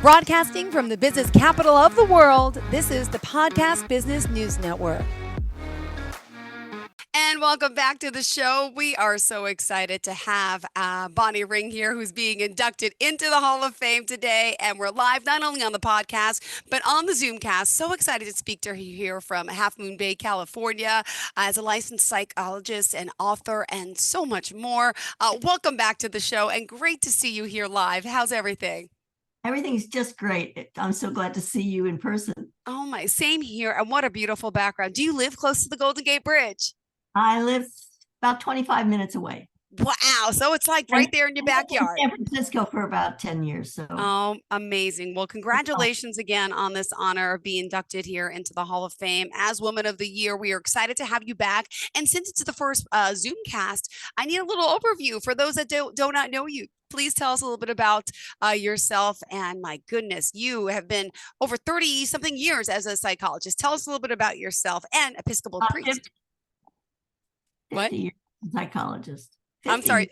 Broadcasting from the business capital of the world, this is the Podcast Business News Network. And welcome back to the show. We are so excited to have Bonnie Ring here, who's being inducted into the Hall of Fame today. And we're live not only on the podcast, but on the Zoomcast. So excited to speak to her here from Half Moon Bay, California, as a licensed psychologist and author and so much more. Welcome back to the show and great to see you here live. How's everything? Everything's just great. I'm so glad to see you in person. Oh my, same here. And what a beautiful background. Do you live close to the Golden Gate Bridge? I live about 25 minutes away. Wow. So it's like right there in your backyard. In San Francisco for about 10 years. So. Oh, amazing. Well, congratulations again on this honor of being inducted here into the Hall of Fame as Woman of the Year. We are excited to have you back. And since it's the first Zoomcast, I need a little overview for those that do not know you. Please tell us a little bit about yourself. And my goodness, you have been over 30 something years as a psychologist. Tell us a little bit about yourself and Episcopal priest. 50 years psychologist. 50. I'm sorry.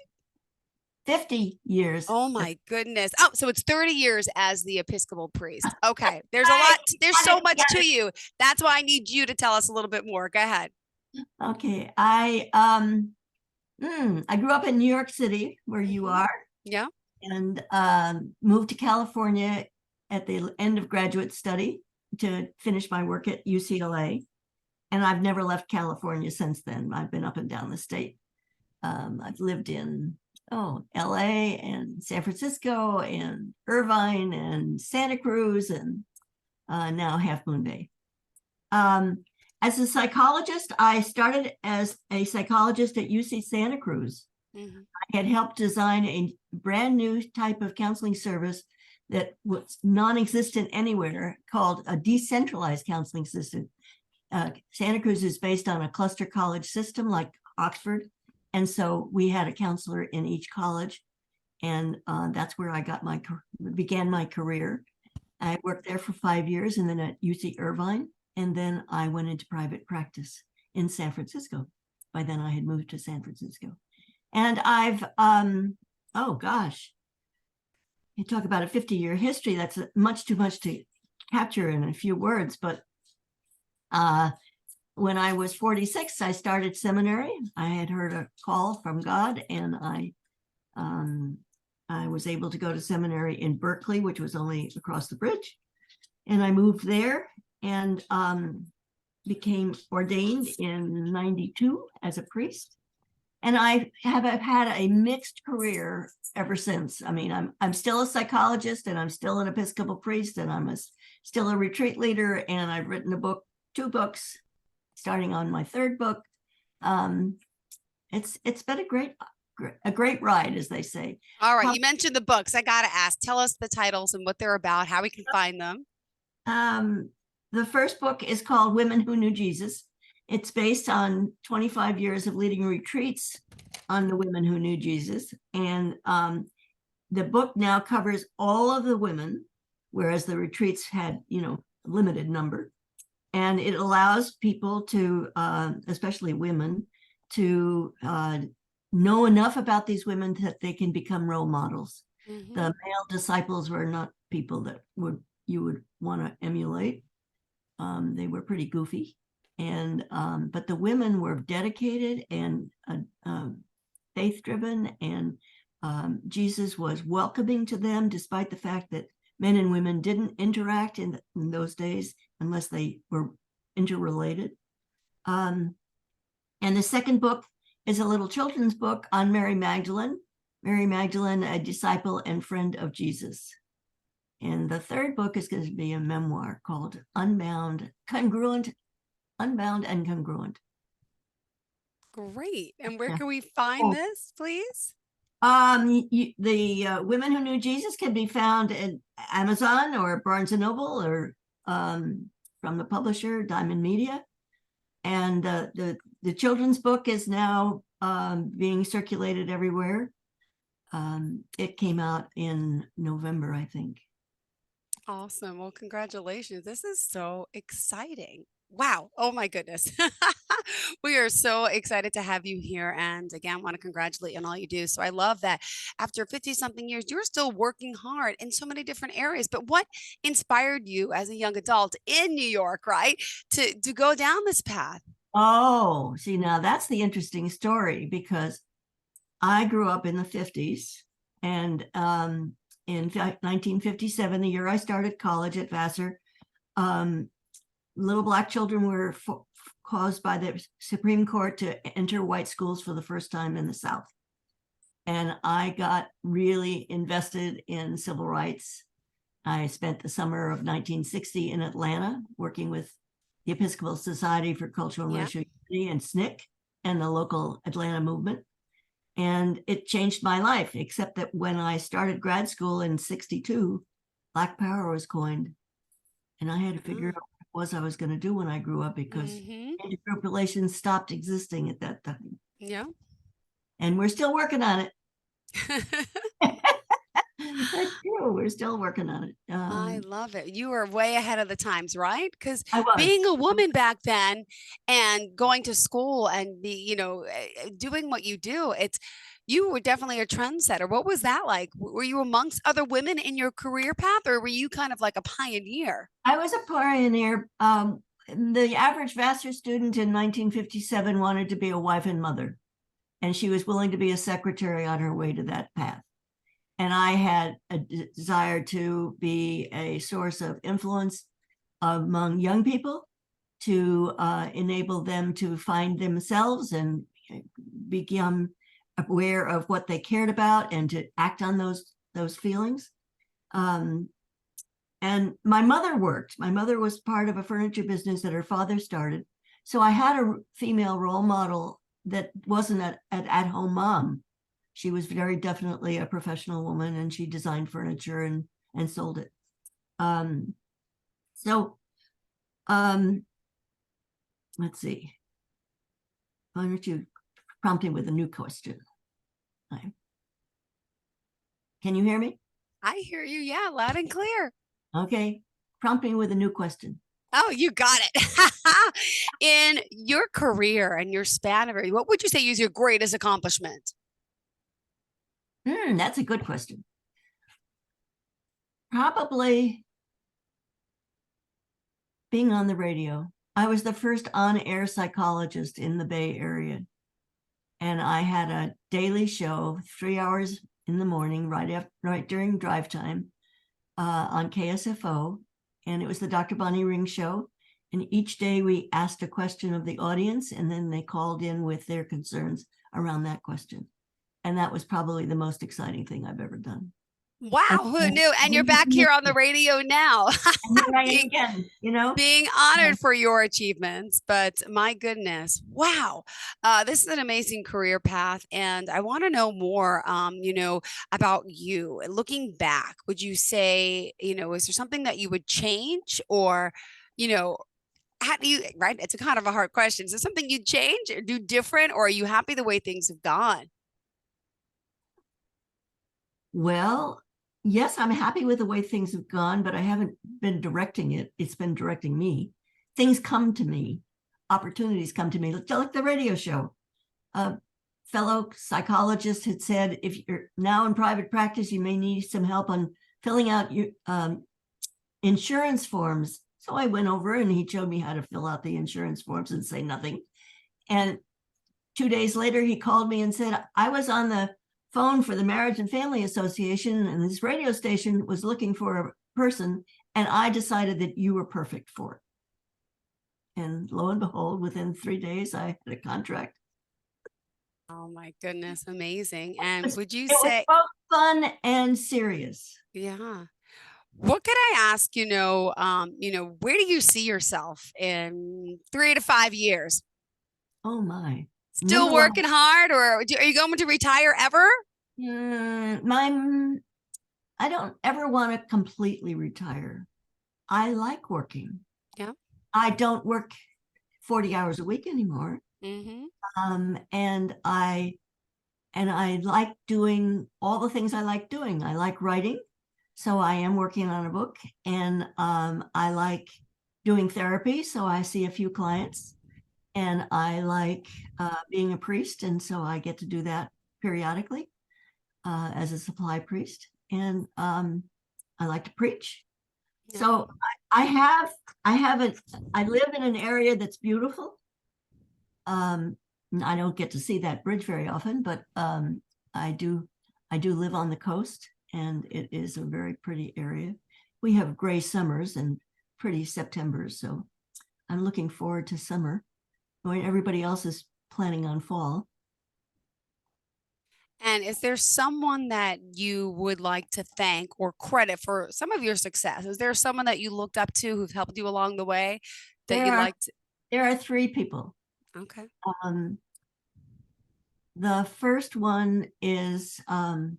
50 years. Oh my goodness. Oh, so it's 30 years as the Episcopal priest. Okay. There's a lot. There's so much to you. That's why I need you to tell us a little bit more. Go ahead. Okay. I grew up in New York City, where you are. Yeah. And moved to California at the end of graduate study to finish my work at UCLA. And I've never left California since then. I've been up and down the state. I've lived in LA and San Francisco and Irvine and Santa Cruz and now Half Moon Bay. As a psychologist, I started as a psychologist at UC Santa Cruz. Mm-hmm. I had helped design a brand new type of counseling service that was non-existent anywhere, called a decentralized counseling system. Santa Cruz is based on a cluster college system like Oxford. And so we had a counselor in each college. And that's where I began my career. I worked there for 5 years and then at UC Irvine. And then I went into private practice in San Francisco. By then I had moved to San Francisco. And I've, you talk about a 50-year history. That's much too much to capture in a few words. But when I was 46, I started seminary. I had heard a call from God, and I was able to go to seminary in Berkeley, which was only across the bridge. And I moved there and became ordained in 92 as a priest. And I have had a mixed career ever since. I mean, I'm still a psychologist, and I'm still an Episcopal priest, and I'm still a retreat leader, and I've written two books, starting on my third book. It's been a great ride, as they say. All right, you mentioned the books. I gotta ask. Tell us the titles and what they're about, how we can find them. The first book is called Women Who Knew Jesus. It's based on 25 years of leading retreats on the women who knew Jesus. And the book now covers all of the women, whereas the retreats had, a limited number. And it allows people to, especially women, to know enough about these women that they can become role models. Mm-hmm. The male disciples were not people that you would want to emulate. They were pretty goofy. And but the women were dedicated and faith-driven, and Jesus was welcoming to them, despite the fact that men and women didn't interact in those days unless they were interrelated. And the second book is a little children's book on Mary Magdalene, a disciple and friend of Jesus. And the third book is going to be a memoir called Unbound and Congruent. Great. And where can we find this, please? The Women Who Knew Jesus can be found at Amazon or Barnes & Noble, or from the publisher, Diamond Media. And the children's book is now being circulated everywhere. It came out in November, I think. Awesome. Well, congratulations. This is so exciting. Wow. Oh my goodness. We are so excited to have you here. And again, want to congratulate you on all you do. So I love that after 50 something years, you're still working hard in so many different areas. But what inspired you as a young adult in New York, right? To go down this path? Oh, see, now that's the interesting story because I grew up in the 50s, and in 1957, the year I started college at Vassar, um, little black children were caused by the Supreme Court to enter white schools for the first time in the South. And I got really invested in civil rights. I spent the summer of 1960 in Atlanta working with the Episcopal Society for Cultural and Yeah. Racial Unity and SNCC and the local Atlanta movement. And it changed my life, except that when I started grad school in 62, Black Power was coined. And I had to figure out what I was going to do when I grew up because intergroup relations stopped existing at that time. Yeah. And we're still working on it. That's true. We're still working on it. I love it. You were way ahead of the times, right? Because I was. being a woman back then and going to school and doing what you do, you were definitely a trendsetter. What was that like? Were you amongst other women in your career path, or were you kind of like a pioneer? I was a pioneer. The average Vassar student in 1957 wanted to be a wife and mother, and she was willing to be a secretary on her way to that path. And I had a desire to be a source of influence among young people to enable them to find themselves and become aware of what they cared about and to act on those feelings. And my mother worked. My mother was part of a furniture business that her father started. So I had a female role model that wasn't an at-home mom. She was very definitely a professional woman, and she designed furniture and sold it. Let's see. Why don't you prompt me with a new question? Can you hear me? I hear you. Yeah, loud and clear. Okay. Prompt me with a new question. Oh, you got it. In your career and your span of it, what would you say is your greatest accomplishment? That's a good question. Probably being on the radio. I was the first on-air psychologist in the Bay Area. And I had a daily show, 3 hours in the morning, right during drive time, on KSFO. And it was the Dr. Bonnie Ring Show. And each day we asked a question of the audience, and then they called in with their concerns around that question. And that was probably the most exciting thing I've ever done. Wow, who knew? And you're back here on the radio now. Being, again, being honored for your achievements. But my goodness, wow. This is an amazing career path. And I want to know more, about you. Looking back, would you say, is there something that you would change or, how do you, right? It's a kind of a hard question. Is there something you'd change or do different, or are you happy the way things have gone? Well, yes, I'm happy with the way things have gone, but I haven't been directing it. It's been directing me. Things come to me, opportunities come to me, like the radio show. A fellow psychologist had said, if you're now in private practice, you may need some help on filling out your insurance forms. So I went over and he showed me how to fill out the insurance forms and say nothing. And 2 days later, he called me and said, I was on the phone for the Marriage and Family Association, and this radio station was looking for a person, and I decided that you were perfect for it. And lo and behold, within 3 days, I had a contract. Oh my goodness, amazing. And would you It say was both fun and serious? Yeah. What could I ask, where do you see yourself in 3 to 5 years? Oh my. Still working hard, or are you going to retire ever? I don't ever want to completely retire. I like working. Yeah. I don't work 40 hours a week anymore. And I like doing all the things I like doing. I like writing. So I am working on a book, and I like doing therapy, so I see a few clients, and I like being a priest, and so I get to do that periodically as a supply priest, and I like to preach. Yeah. So I live in an area that's beautiful. I don't get to see that bridge very often, but I do live on the coast, and it is a very pretty area. We have gray summers and pretty Septembers, so I'm looking forward to summer when everybody else is planning on fall. And is there someone that you would like to thank or credit for some of your success? Is there someone that you looked up to who've helped you along the way that There you'd are like to? there are three people. Okay. Um, the first one is Kim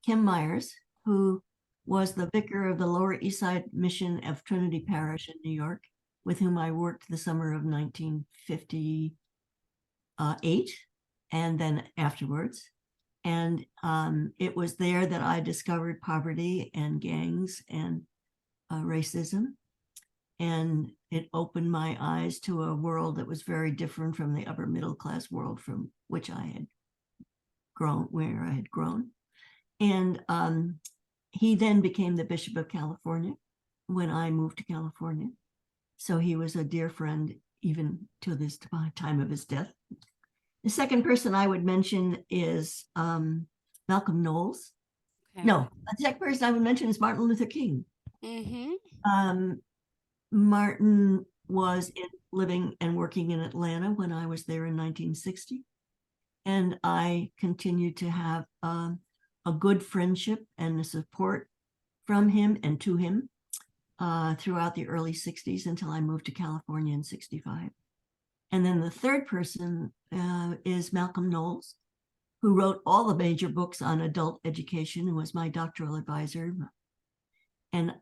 Myers, who was the vicar of the Lower East Side Mission of Trinity Parish in New York, with whom I worked the summer of 1958 and then afterwards. And it was there that I discovered poverty and gangs and racism. And it opened my eyes to a world that was very different from the upper middle class world from which I had grown, where I had grown. And he then became the Bishop of California when I moved to California. So he was a dear friend even to this time of his death. The second person I would mention is Malcolm Knowles. Okay. No, the second person I would mention is Martin Luther King. Mm-hmm. Martin was living and working in Atlanta when I was there in 1960. And I continued to have a good friendship and the support from him and to him throughout the early 60s until I moved to California in 65. And then the third person is Malcolm Knowles, who wrote all the major books on adult education and was my doctoral advisor. And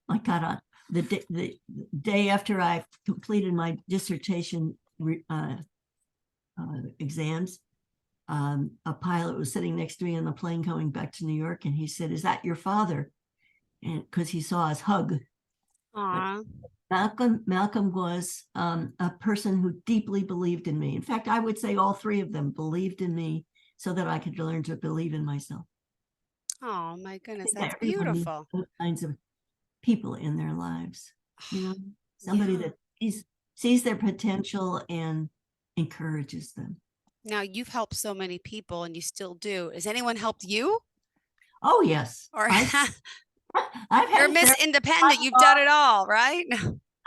my God, the day after I completed my dissertation exams, a pilot was sitting next to me on the plane going back to New York, and he said, "Is that your father?" And because he saw us hug. Aw. Malcolm was a person who deeply believed in me. In fact, I would say all three of them believed in me so that I could learn to believe in myself. Oh my goodness, That that's everyone needs beautiful. those kinds of people in their lives, somebody Yeah. that sees their potential and encourages them. Now you've helped so many people and you still do. Has anyone helped you? Oh yes, Or I've you're had a Miss therapist. Independent, you've done it all, right?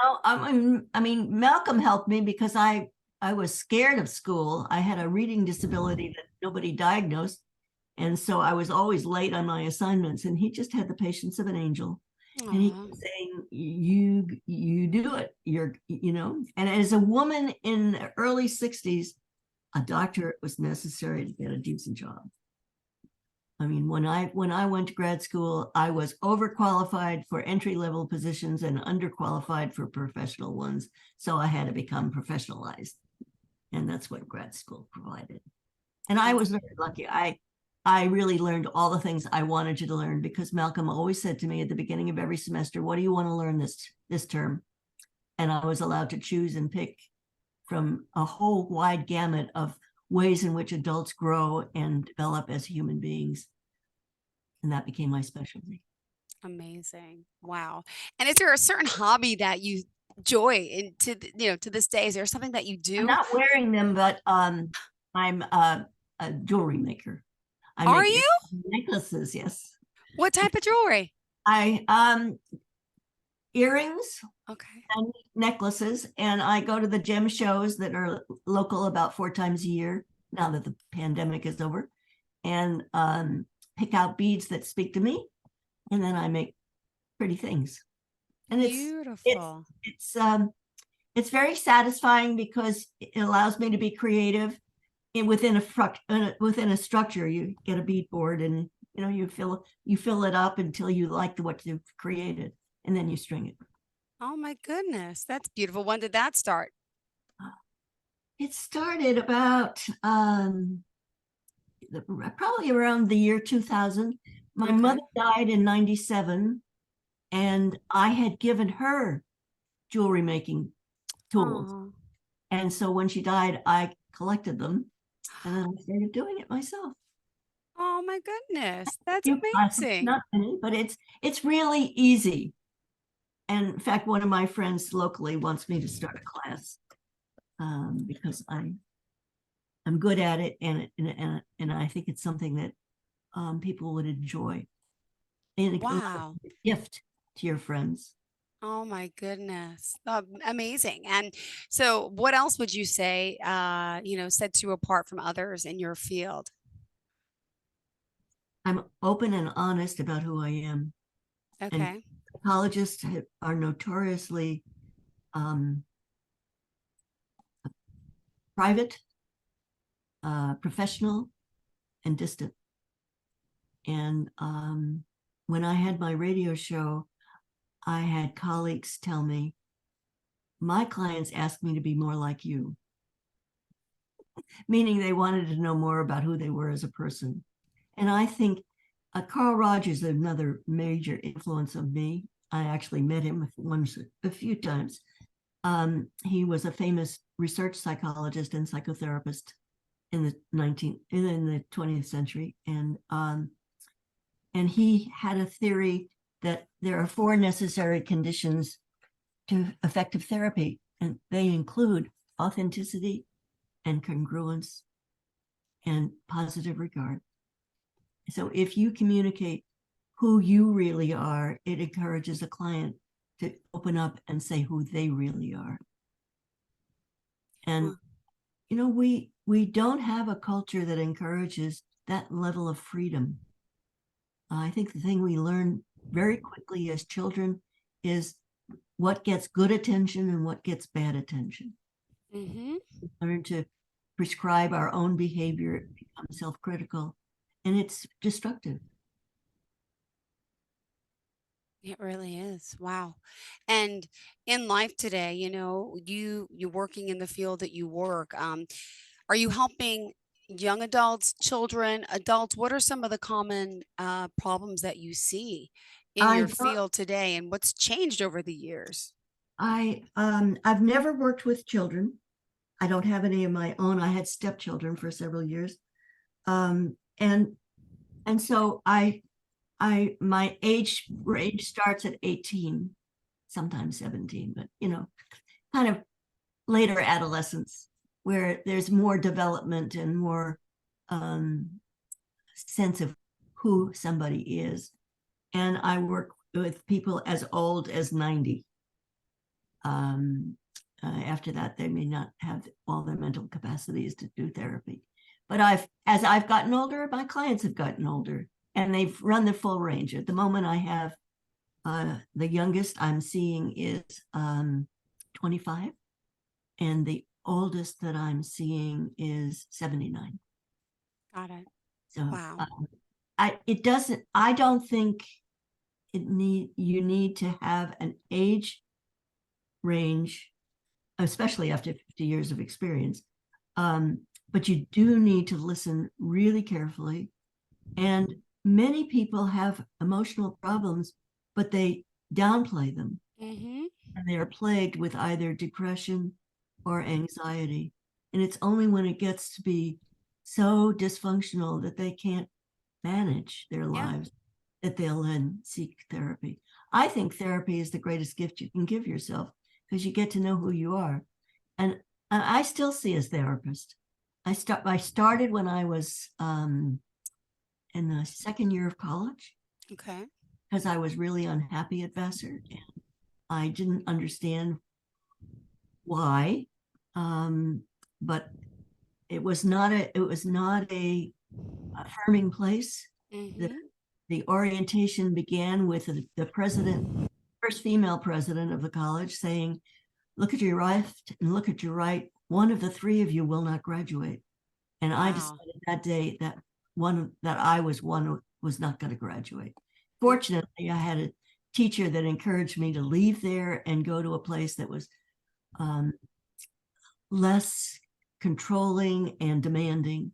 Oh, I mean, Malcolm helped me because I was scared of school. I had a reading disability that nobody diagnosed, and so I was always late on my assignments. And he just had the patience of an angel, and he Aw. kept saying, "You do it. And as a woman in the early 60s, a doctorate was necessary to get a decent job. I mean, when I went to grad school, I was overqualified for entry-level positions and underqualified for professional ones. So I had to become professionalized. And that's what grad school provided. And I was very lucky. I really learned all the things I wanted to learn because Malcolm always said to me at the beginning of every semester, "What do you want to learn this term?" And I was allowed to choose and pick from a whole wide gamut of ways in which adults grow and develop as human beings. And that became my specialty. Amazing. Wow. And is there a certain hobby that you enjoy to this day? Is there something that you I'm do? not wearing them, but I'm a jewelry maker. I Are make you? necklaces, yes. What type of jewelry? I earrings Okay. and necklaces, and I go to the gem shows that are local about 4 times a year now that the pandemic is over, and pick out beads that speak to me, and then I make pretty things. And Beautiful. it's very satisfying because it allows me to be creative within a structure. You get a bead board, and you fill it up until you like what you've created, and then you string it. Oh my goodness. That's beautiful. When did that start? It started about probably around the year 2000. My Okay. mother died in 97, And I had given her jewelry making tools. Oh, And so when she died, I collected them and then I started doing it myself. oh my goodness. That's Few classes, amazing. not many, but it's really easy. And in fact, one of my friends locally wants me to start a class because I'm good at it, and I think it's something that people would enjoy, and Wow. a gift to your friends. Oh my goodness. Amazing. And so what else would you say, sets you apart from others in your field? I'm open and honest about who I am, and Okay. psychologists are notoriously um, private, professional, and distant. And when I had my radio show, I had colleagues tell me, my clients asked me to be more like you, meaning they wanted to know more about who they were as a person. And I think Carl Rogers is another major influence of me. I actually met him once, a few times. He was a famous research psychologist and psychotherapist in the 20th century, and he had a theory that there are four necessary conditions to effective therapy, and they include authenticity and congruence and positive regard. So if you communicate who you really are, it encourages a client to open up and say who they really are. And Huh. we don't have a culture that encourages that level of freedom. I think the thing we learn very quickly as children is what gets good attention and what gets bad attention. Mm-hmm. We learn to prescribe our own behavior, become self-critical, and it's destructive. It really is. Wow. And in life today, you working in the field that you work, are you helping young adults, children, adults? What are some of the common problems that you see in I your don't, field today, and what's changed over the years? I've never worked with children. I don't have any of my own. I had stepchildren for several years. Um, and and so my age range starts at 18, sometimes 17, but kind of later adolescence where there's more development and more um, sense of who somebody is. And I work with people as old as 90. After that, they may not have all their mental capacities to do therapy. But as I've gotten older, my clients have gotten older, and they've run the full range. At the moment, I have the youngest I'm seeing is 25, and the oldest that I'm seeing is 79. Got it. So Wow. I don't think you need to have an age range, especially after 50 years of experience. But you do need to listen really carefully. And many people have emotional problems, but they downplay them. Mm-hmm. And they are plagued with either depression or anxiety. And it's only when it gets to be so dysfunctional that they can't manage their Yeah. lives that they'll then seek therapy. I think therapy is the greatest gift you can give yourself because you get to know who you are. And I still see as therapist. I started when I was in the second year of college Okay. because I was really unhappy at Vassar and I didn't understand why. But it was not a affirming place. The Mm-hmm. the orientation began with the president, first female president of the college, saying, "Look at your left and look at your right. One of the three of you will not graduate." And I Wow. decided that day that I was one who was not going to graduate. Mm. Fortunately, I had a teacher that encouraged me to leave there and go to a place that was um, less controlling and demanding.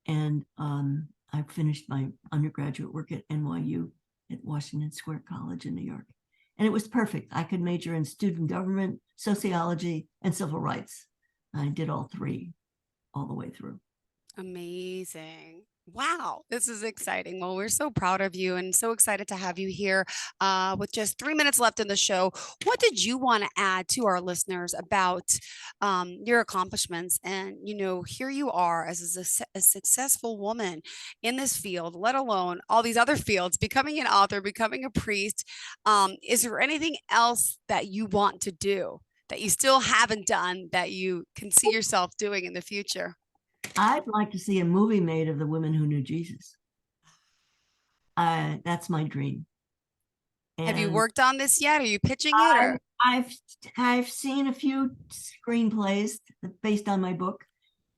And I finished my undergraduate work at NYU at Washington Square College in New York. And it was perfect. I could major in student government, sociology, and civil rights. I did all three all the way through. Amazing. Wow, this is exciting. Well, we're so proud of you and so excited to have you here with just 3 minutes left in the show. What did you want to add to our listeners about your accomplishments? And, here you are as a successful woman in this field, let alone all these other fields, becoming an author, becoming a priest. Is there anything else that you want to do that you still haven't done that you can see yourself doing in the future? I'd like to see a movie made of the women who knew Jesus. That's my dream. Have you worked on this yet? Are you pitching it? Or I've seen a few screenplays based on my book.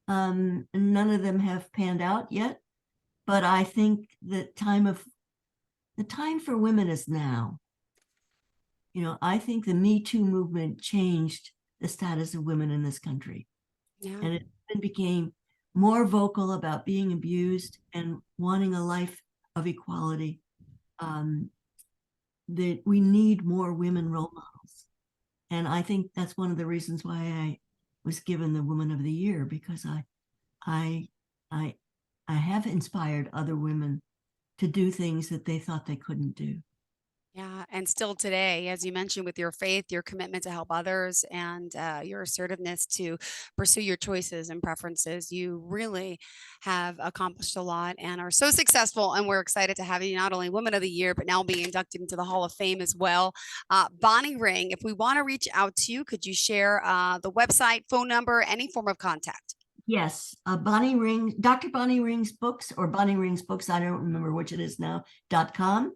None of them have panned out yet, but I think the time for women is now. I think the Me Too movement changed the status of women in this country, and it became more vocal about being abused and wanting a life of equality. That we need more women role models. And I think that's one of the reasons why I was given the Woman of the Year, because I have inspired other women to do things that they thought they couldn't do. Yeah. And still today, as you mentioned, with your faith, your commitment to help others, and your assertiveness to pursue your choices and preferences, you really have accomplished a lot and are so successful. And we're excited to have you not only Woman of the Year, but now being inducted into the Hall of Fame as well. Bonnie Ring, if we want to reach out to you, could you share the website, phone number, any form of contact? Yes, Bonnie Ring, Dr. Bonnie Ring's books, or Bonnie Ring's books, I don't remember which it is now, .com.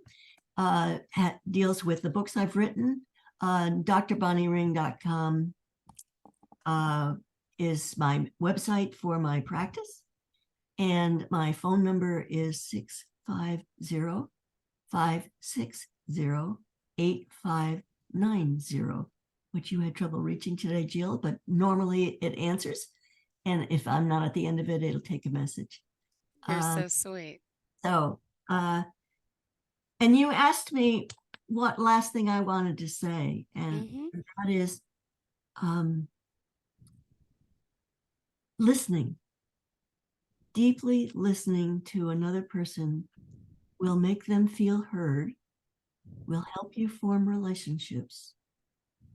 Deals with the books I've written. drbonniering.com is my website for my practice, and my phone number is 650-560-8590, which you had trouble reaching today, Jill, but normally it answers, and if I'm not at the end of it, it'll take a message. You're so sweet. And you asked me what last thing I wanted to say, and that is listening. Deeply listening to another person will make them feel heard, will help you form relationships,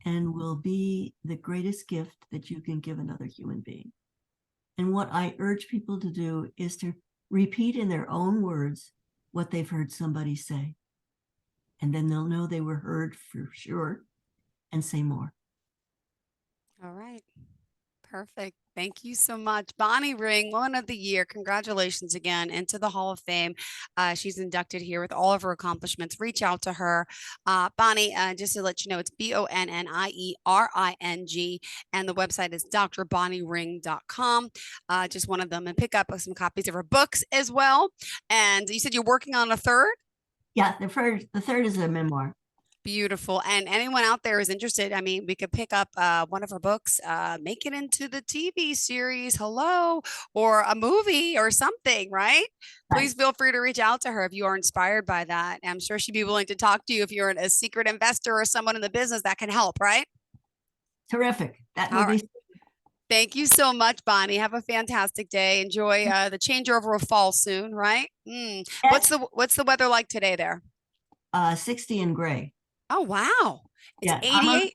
and will be the greatest gift that you can give another human being. And what I urge people to do is to repeat in their own words what they've heard somebody say. And then they'll know they were heard for sure, and say more. All right. Perfect. Thank you so much. Bonnie Ring, Woman of the Year. Congratulations again into the Hall of Fame. She's inducted here with all of her accomplishments. Reach out to her. Bonnie, just to let you know, it's BONNIERING, and the website is drbonniering.com. Just one of them, and pick up some copies of her books as well. And you said you're working on a third? Yeah, the third is a memoir. Beautiful. And anyone out there is interested, I mean, we could pick up one of her books, make it into the TV series, hello, or a movie or something, right? Please feel free to reach out to her if you are inspired by that. I'm sure she'd be willing to talk to you if you're a secret investor or someone in the business that can help, right? Terrific. That would be. Thank you so much, Bonnie. Have a fantastic day. Enjoy the changeover of fall soon, right? Yes. What's the weather like today there? 60 and gray. Oh, wow. It's 88.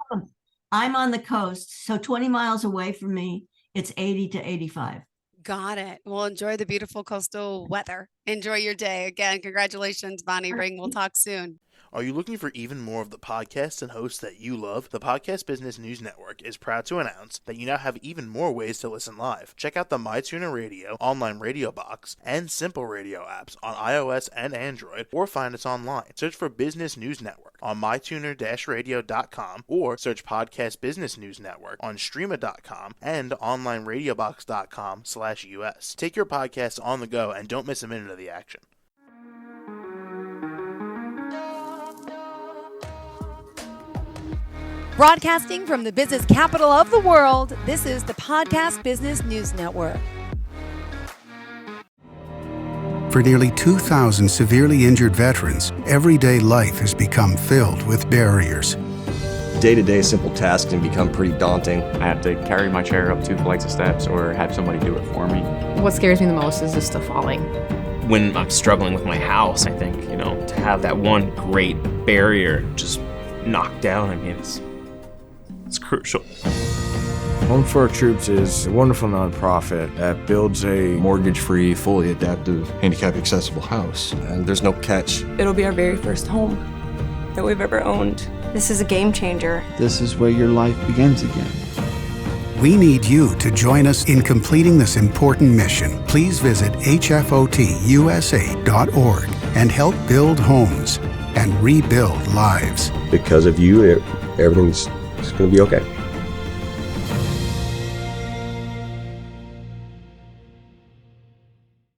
I'm on the coast, so 20 miles away from me, it's 80 to 85. Got it. Well, enjoy the beautiful coastal weather. Enjoy your day. Again, congratulations, Bonnie Ring. We'll talk soon. Are you looking for even more of the podcasts and hosts that you love? The Podcast Business News Network is proud to announce that you now have even more ways to listen live. Check out the MyTuner Radio, online radio box, and Simple Radio apps on iOS and Android, or find us online. Search for Business News Network on mytuner-radio.com, or search Podcast Business News Network on streama.com and onlineradiobox.com/US. Take your podcast on the go and don't miss a minute of the action. Broadcasting from the business capital of the world, this is the Podcast Business News Network. For nearly 2,000 severely injured veterans, everyday life has become filled with barriers. Day-to-day simple tasks can become pretty daunting. I have to carry my chair up 2 flights of steps or have somebody do it for me. What scares me the most is just the falling. When I'm struggling with my house, I think, to have that one great barrier just knocked down, it's crucial. Home for Our Troops is a wonderful nonprofit that builds a Mortgage-free, fully adaptive, handicap-accessible house. And there's no catch. It'll be our very first home that we've ever owned. This is a game changer. This is where your life begins again. We need you to join us in completing this important mission. Please visit hfotusa.org and help build homes and rebuild lives. Because of you, everything's going to be okay.